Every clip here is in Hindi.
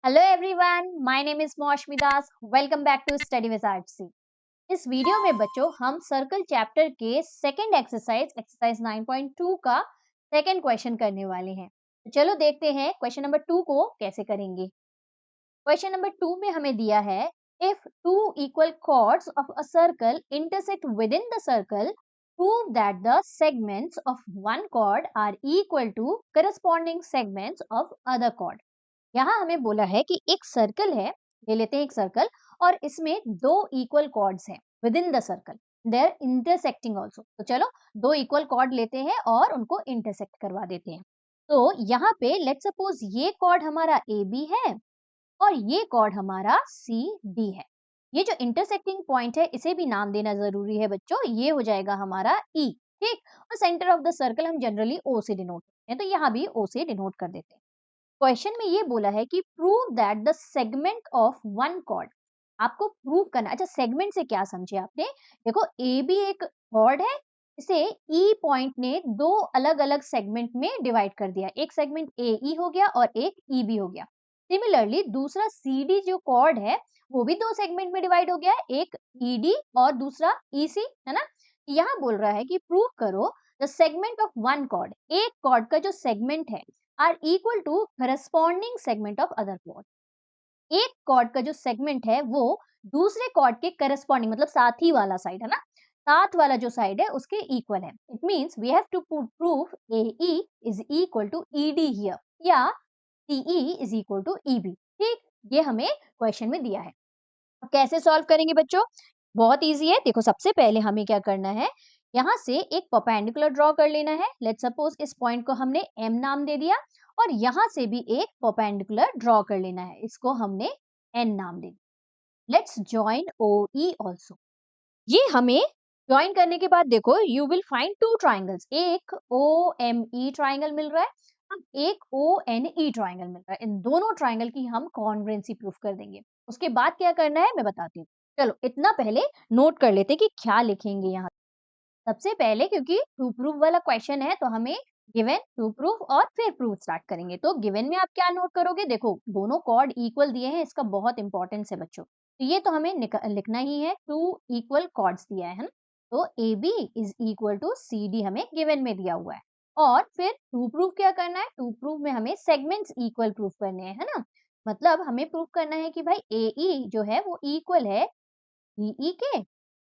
Hello everyone, my name is Moushumi Das. Welcome back to study with RC. इस वीडियो में बच्चों हम सर्कल चैप्टर के सेकंड एक्सरसाइज 9.2 का सेकंड क्वेश्चन करने वाले हैं। तो चलो देखते हैं क्वेश्चन नंबर 2 को कैसे करेंगे। क्वेश्चन नंबर 2 में हमें दिया है if two equal chords of a circle intersect with in the circle prove that the segments of one chord are equal to corresponding segments of other chord। यहाँ हमें बोला है कि एक सर्कल है, ले लेते हैं एक सर्कल, और इसमें दो इक्वल कॉर्ड्स हैं within the circle, they are intersecting also. तो चलो दो इक्वल कॉर्ड लेते हैं और उनको इंटरसेक्ट करवा देते हैं। तो यहाँ पे लेट सपोज ये कॉर्ड हमारा ए बी है और ये कॉर्ड हमारा सी डी है। ये जो इंटरसेक्टिंग पॉइंट है इसे भी नाम देना जरूरी है बच्चों, ये हो जाएगा हमारा ई। ठीक, और सेंटर ऑफ द सर्कल हम जनरली ओ से डिनोट करते हैं, तो यहाँ भी ओ से डिनोट कर देते हैं। क्वेश्चन में ये बोला है कि prove that the segment of one chord, आपको प्रूव करना। अच्छा, सेगमेंट से क्या समझे आपने? देखो ए भी एक कॉर्ड है, इसे ई पॉइंट ने दो अलग अलग सेगमेंट में डिवाइड कर दिया। एक सेगमेंट ए ई हो गया और एक ई बी हो गया। सिमिलरली दूसरा सी डी जो कॉर्ड है वो भी दो सेगमेंट में डिवाइड हो गया है, एक ई डी और दूसरा ई सी, है ना। यहाँ बोल रहा है कि प्रूव करो the segment of one chord, एक कॉर्ड का जो सेगमेंट है are equal to corresponding segment of other chord. एक कॉर्ड का जो सेगमेंट है वो दूसरे कॉर्ड के करस्पॉन्डिंग, मतलब साथ ही वाला साइड है ना, साथ वाला जो साइड है उसके इक्वल है। It means we have to prove A E is equal to E D here, या C E is equal to E B. ठीक, ये हमें क्वेश्चन में दिया है। अब कैसे सॉल्व करेंगे बच्चों? बहुत इजी है। देखो सबसे पहले हमें क्या करना है, यहाँ से एक परपेंडिकुलर ड्रॉ कर लेना है। लेट सपोज इस पॉइंट को हमने एम नाम दे दिया, और यहाँ से भी एक परपेंडिकुलर ड्रॉ कर लेना है, इसको हमने एन नाम दे दिया। Let's join O E also. ये हमें ज्वाइन करने के बाद देखो you will find two triangles, एक ओ एम ई ट्राइंगल मिल रहा है, अब एक ओ एन ई ट्राइंगल मिल रहा है। इन दोनों ट्राइंगल की हम कॉन्ग्रुएंसी प्रूफ कर देंगे। उसके बाद क्या करना है मैं बताती हूँ। चलो इतना पहले नोट कर लेते हैं कि क्या लिखेंगे यहाँ। सबसे पहले क्योंकि टू प्रूफ वाला क्वेश्चन है तो हमें गिवन टू प्रूफ और फिर प्रूफ स्टार्ट करेंगे। तो गिवन में आप क्या नोट करोगे? देखो दोनों कॉर्ड इक्वल दिए हैं, इसका बहुत इंपॉर्टेंस है बच्चों। तो ये तो हमें लिखना ही है, टू इक्वल कॉर्ड्स दिया है ना। तो A B is equal to C D हमें गिवन में दिया हुआ है। और फिर टू प्रूफ क्या करना है? टू प्रूफ में हमें सेगमेंट्स इक्वल प्रूफ करने हैं, है ना। मतलब हमें प्रूफ करना है कि भाई ए ई जो है वो इक्वल है डीई के,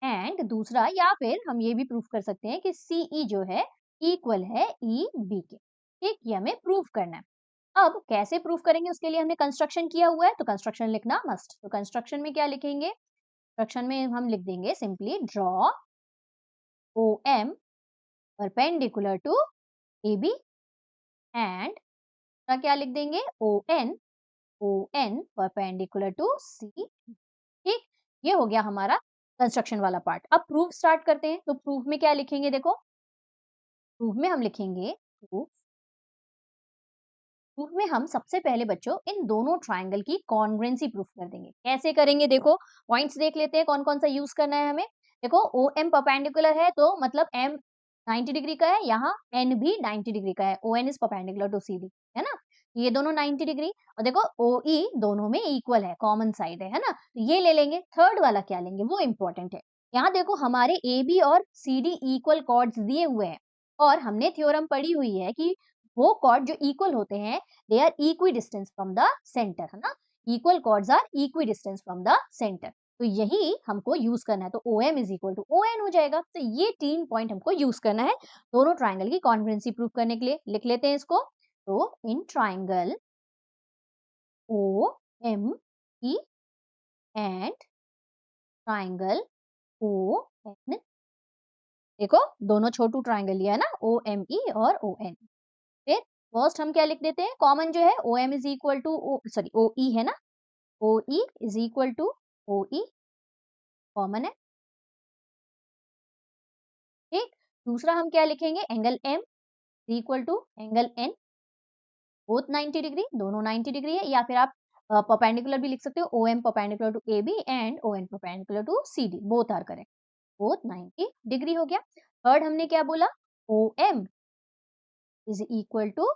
एंड दूसरा या फिर हम ये भी प्रूफ कर सकते हैं कि सीई जो है इक्वल है ई बी के। ठीक, ये हमें प्रूफ करना है। अब कैसे प्रूफ करेंगे उसके लिए हमने कंस्ट्रक्शन किया हुआ है, तो कंस्ट्रक्शन लिखना मस्ट। तो कंस्ट्रक्शन में क्या लिखेंगे? कंस्ट्रक्शन में हम लिख देंगे simply draw O M perpendicular to A B, and क्या लिख देंगे? O N perpendicular to C. ठीक, ये हो गया हमारा कंस्ट्रक्शन वाला पार्ट। अब प्रूफ स्टार्ट करते हैं। तो प्रूफ में क्या लिखेंगे? देखो प्रूफ में हम लिखेंगे प्रूफ प्रूफ में हम सबसे पहले बच्चों इन दोनों ट्राइंगल की कॉन्ग्रुएंसी प्रूफ कर देंगे। कैसे करेंगे? देखो पॉइंट्स देख लेते हैं कौन कौन सा यूज करना है हमें। देखो ओ एम परपेंडिकुलर है तो मतलब एम 90 डिग्री का है, यहाँ एन भी 90 डिग्री का है। O N is perpendicular to C D, है ना। ये दोनों 90 डिग्री, और देखो ओ ई दोनों में इक्वल है, कॉमन साइड है ना। तो ये ले लेंगे। थर्ड वाला क्या लेंगे वो इंपॉर्टेंट है। यहाँ देखो हमारे ए बी और सी डी इक्वल कॉर्ड्स दिए हुए हैं, और हमने थ्योरम पढ़ी हुई है कि वो कॉर्ड जो इक्वल होते हैं they are equidistant from the center, है ना। equal chords are equidistant from the center। तो यही हमको यूज करना है। तो O M is equal to O N हो जाएगा। तो ये 3 पॉइंट हमको यूज करना है दोनों ट्राइंगल की कॉन्ग्रुएंसी प्रूफ करने के लिए। लिख लेते हैं इसको। तो in triangle O M E and triangle O N, देखो दोनों छोटू ट्राइंगल लिया है ना, ओ एम ई और ओ एन। फिर फर्स्ट हम क्या लिख देते हैं? कॉमन जो है O M is equal to O E है ना, O E is equal to O E, common है। ठीक, दूसरा हम क्या लिखेंगे? Angle M equal to angle N, both 90 degree, दोनों 90 डिग्री है। या फिर आप परपेंडिकुलर भी लिख सकते हो, O M perpendicular to A B and O N perpendicular to C D, both are correct, both 90 degree हो गया। थर्ड हमने क्या बोला? O M is equal to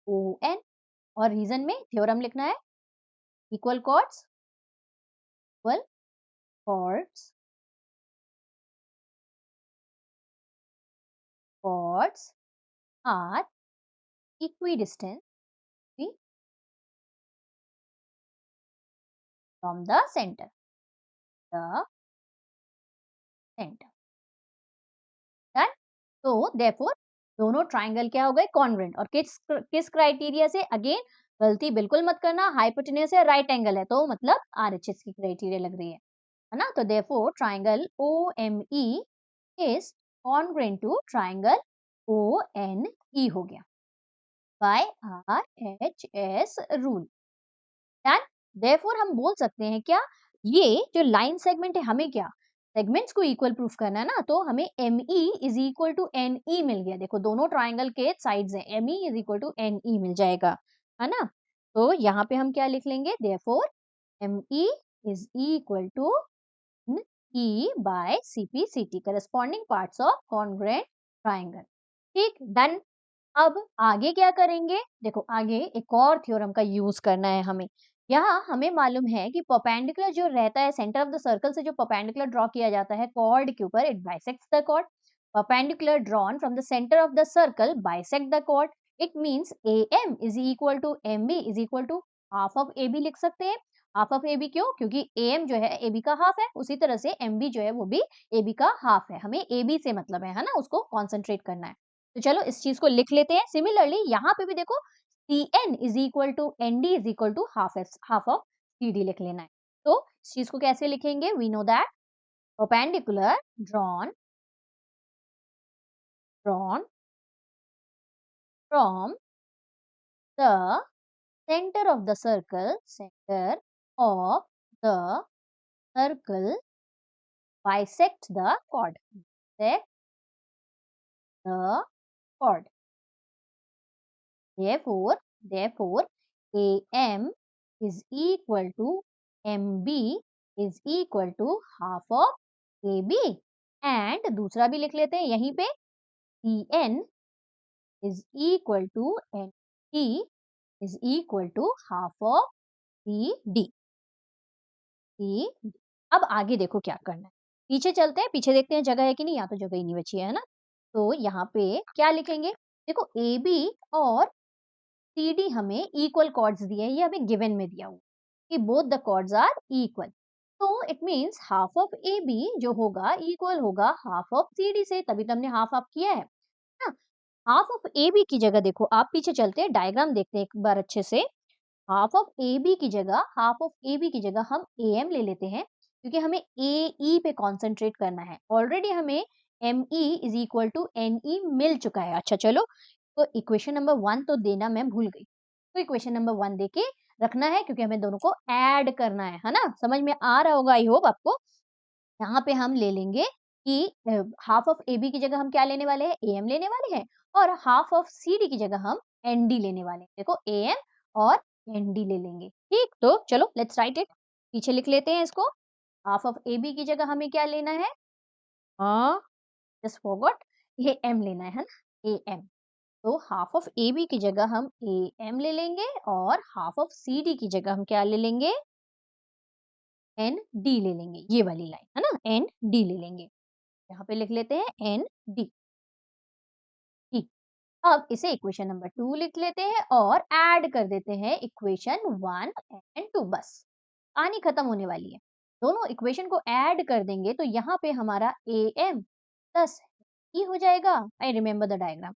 O N, और रीजन में थ्योरम लिखना है equal chords, equal chords, chords are equidistant from the centre, the centre. Done. तो देयरफॉर दोनों ट्राइंगल क्या हो गए, कॉन्ग्रुएंट। और किस किस क्राइटेरिया से, अगेन गलती बिल्कुल मत करना, हाइपोटेन्यूज है, राइट एंगल है, तो मतलब आरएचएस की क्राइटेरिया लग रही है ना। तो therefore triangle OME is congruent to triangle ONE हो गया by RHS rule. Done. Therefore हम बोल सकते हैं क्या, ये जो लाइन सेगमेंट है, हमें क्या सेगमेंट्स को इक्वल प्रूफ करना है ना, तो हमें ME is equal to NE मिल गया। देखो दोनों ट्राइंगल के साइड्स हैं, ME is equal to NE मिल जाएगा, है ना। तो यहाँ पे हम क्या लिख लेंगे, therefore ME is equal to E by CP/CT corresponding parts of congruent triangle। ठीक, डन। अब आगे क्या करेंगे, देखो आगे एक और थ्योरम का यूज करना है हमें। यहाँ हमें मालूम है कि परपेंडिकुलर जो रहता है सेंटर ऑफ द सर्कल से, जो परपेंडिकुलर ड्रॉ किया जाता है कॉर्ड के ऊपर, it bisects the chord. Perpendicular drawn from the centre of the circle bisect the chord. It means AM is equal to MB is equal to half of AB लिख सकते हैं। हाफ ऑफ AB क्यों, क्योंकि AM जो है AB का हाफ है, उसी तरह से MB जो है वो भी AB का हाफ है। हमें AB से मतलब है ना, उसको कॉन्सेंट्रेट करना है। तो चलो इस चीज को लिख लेते हैं। सिमिलरली यहाँ पे भी देखो CN is equal to ND is equal to half of CD लिख लेना है। तो इस चीज को कैसे लिखेंगे, we know that perpendicular drawn from the center of the circle, center of the circle bisect the chord, bisect the chord। Therefore AM is equal to MB is equal to half of AB। and दूसरा भी लिख लेते हैं यहीं पे, CN is equal to ND is equal to half of CD। अब आगे देखो क्या करना है, पीछे चलते हैं, पीछे देखते हैं जगह है कि नहीं। यहाँ तो जगह ही नहीं बची है ना। तो यहाँ पे क्या लिखेंगे, देखो AB और CD हमें इक्वल कॉर्ड्स दिए हैं, ये हमें गिवन में दिया हुआ कि both the chords are equal. तो it means half of AB जो होगा इक्वल होगा हाफ ऑफ CD से, तभी तो हमने हाफ हाफ किया है ना। हाफ ऑफ AB की जगह देखो, आप पीछे चलते हैं, डायग्राम देखते हैं एक बार अच्छे से। हाफ ऑफ AB की जगह, हाफ ऑफ AB की जगह हम AM ले लेते हैं, क्योंकि हमें AE पे कॉन्सेंट्रेट करना है। ऑलरेडी हमें ME is equal to NE मिल चुका है। अच्छा चलो, तो इक्वेशन नंबर 1 तो देना मैं भूल गई, तो इक्वेशन नंबर 1 दे के रखना है, क्योंकि हमें दोनों को ऐड करना है ना। समझ में आ रहा होगा आई होप आपको। यहाँ पे हम ले लेंगे कि हाफ ऑफ AB की जगह हम क्या लेने वाले हैं, AM लेने वाले हैं, और हाफ ऑफ CD की जगह हम ND लेने वाले हैं। देखो AM और ND ले लेंगे। ठीक, तो चलो लेट्स राइट इट, पीछे लिख लेते हैं इसको। हाफ ऑफ AB की जगह हमें क्या लेना है, हाँ जस्ट फॉरगॉट, ये M लेना है ना, AM। तो हाफ ऑफ AB की जगह हम AM ले लेंगे, और हाफ ऑफ CD की जगह हम क्या ले लेंगे, ND ले लेंगे। ये वाली लाइन है ना, ND ले लेंगे। यहाँ पे लिख लेते हैं ND। ठीक, अब इसे इक्वेशन नंबर 2 लिख लेते हैं और ऐड कर देते हैं इक्वेशन 1 एंड 2। बस कहानी खत्म होने वाली है। दोनों इक्वेशन को ऐड कर देंगे तो यहाँ पे हमारा AM प्लस E हो जाएगा। I remember the diagram,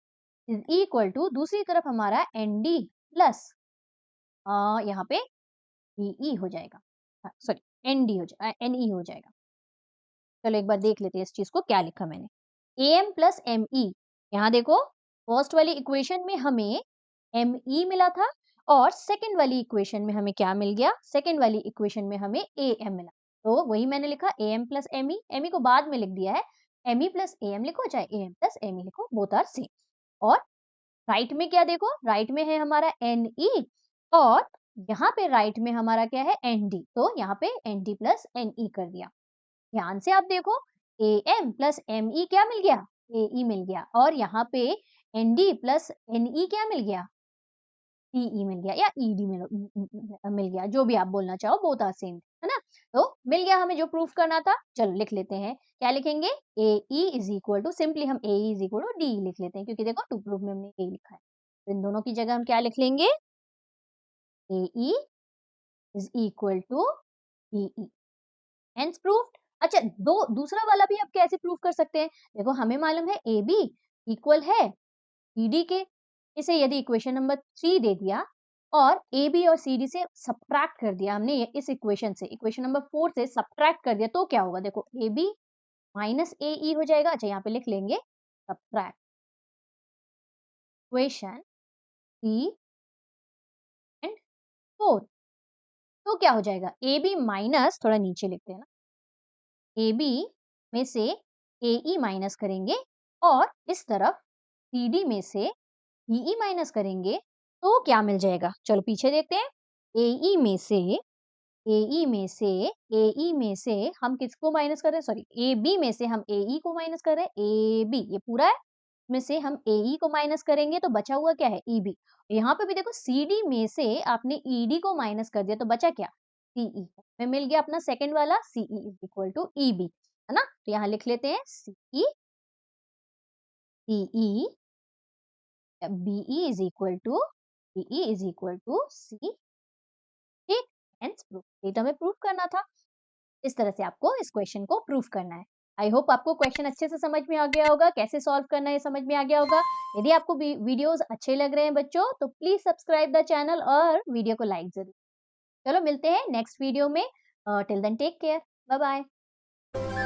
is equal to दूसरी तरफ हमारा ND प्लस यहाँ पे DE हो जाएगा, सॉरी ND हो जाएगा, NE हो जाएगा। चलो एक बार देख लेते हैं इस चीज को, क्या लिखा मैंने, AM प्लस ME। यहाँ देखो फर्स्ट वाली इक्वेशन में हमें ME मिला था, और सेकंड वाली इक्वेशन में हमें क्या मिल गया, सेकंड वाली इक्वेशन में हमें AM मिला। तो वही मैंने लिखा AM प्लस ME, ME को बाद में लिख दिया है, ME प्लस AM लिखो चाहे AM प्लस ME लिखो, बोथ आर सेम। और राइट में क्या देखो, राइट में है हमारा NE, और यहाँ पे राइट में हमारा क्या है ND, तो यहाँ पे ND प्लस NE कर दिया। ध्यान से आप देखो, AM प्लस ME क्या मिल गया, AE मिल गया, और यहाँ पे ND प्लस NE क्या मिल गया, टीई मिल गया या ईडी मिल गया, जो भी आप बोलना चाहो, बोथ आर सेम, है ना? तो मिल गया हमें जो प्रूफ करना था। चलो लिख लेते हैं, क्या लिखेंगे? AE is equal to, simply हम AE is equal to DE लिख लेते हैं, क्योंकि देखो टू प्रूफ में हमने ए लिखा है। तो इन दोनों की जगह हम क्या लिख लेंगे? AE is equal to DE, hence proved. अच्छा, दूसरा वाला भी आप कैसे प्रूफ कर सकते हैं? देखो हमें मालूम है AB इक्वल है ED के। इसे यदि इक्वेशन नंबर 3 दे दिया और AB और CD से सब्ट्रैक्ट कर दिया हमने, इस इक्वेशन से, इक्वेशन नंबर 4 से सब्ट्रैक्ट कर दिया, तो क्या होगा? देखो AB माइनस AE हो जाएगा। अच्छा, यहाँ पे लिख लेंगे सब्ट्रैक्ट इक्वेशन 3 एंड 4, तो क्या हो जाएगा? AB माइनस, थोड़ा नीचे लिखते हैं ना, AB में से AE माइनस करेंगे और इस तरफ CD में से DE माइनस करेंगे, तो क्या मिल जाएगा? चलो पीछे देखते हैं। AE में से AE में से AE में से हम किसको माइनस कर रहे हैं? सॉरी, AB में से हम AE को माइनस कर रहे हैं। AB ये पूरा है, में से हम AE को माइनस करेंगे तो बचा हुआ क्या है? EB। यहाँ पे भी देखो CD में से आपने ED को माइनस कर दिया तो बचा क्या? CE। में मिल गया अपना सेकंड वाला CE is equal to EB, है ना? तो यहाँ लिख लेते हैं CE, CE, BE is equal to DE is equal to C। ठीक, हेंस प्रूफ। ये तो हमें प्रूफ करना था। इस तरह से आपको इस क्वेश्चन को प्रूफ करना है। आई होप आपको क्वेश्चन अच्छे से समझ में आ गया होगा, कैसे सॉल्व करना है समझ में आ गया होगा। यदि आपको वीडियोस अच्छे लग रहे हैं बच्चों, तो प्लीज सब्सक्राइब द चैनल और वीडियो को लाइक जरूर। चलो मिलते हैं नेक्स्ट वीडियो में। Till then take care, bye bye.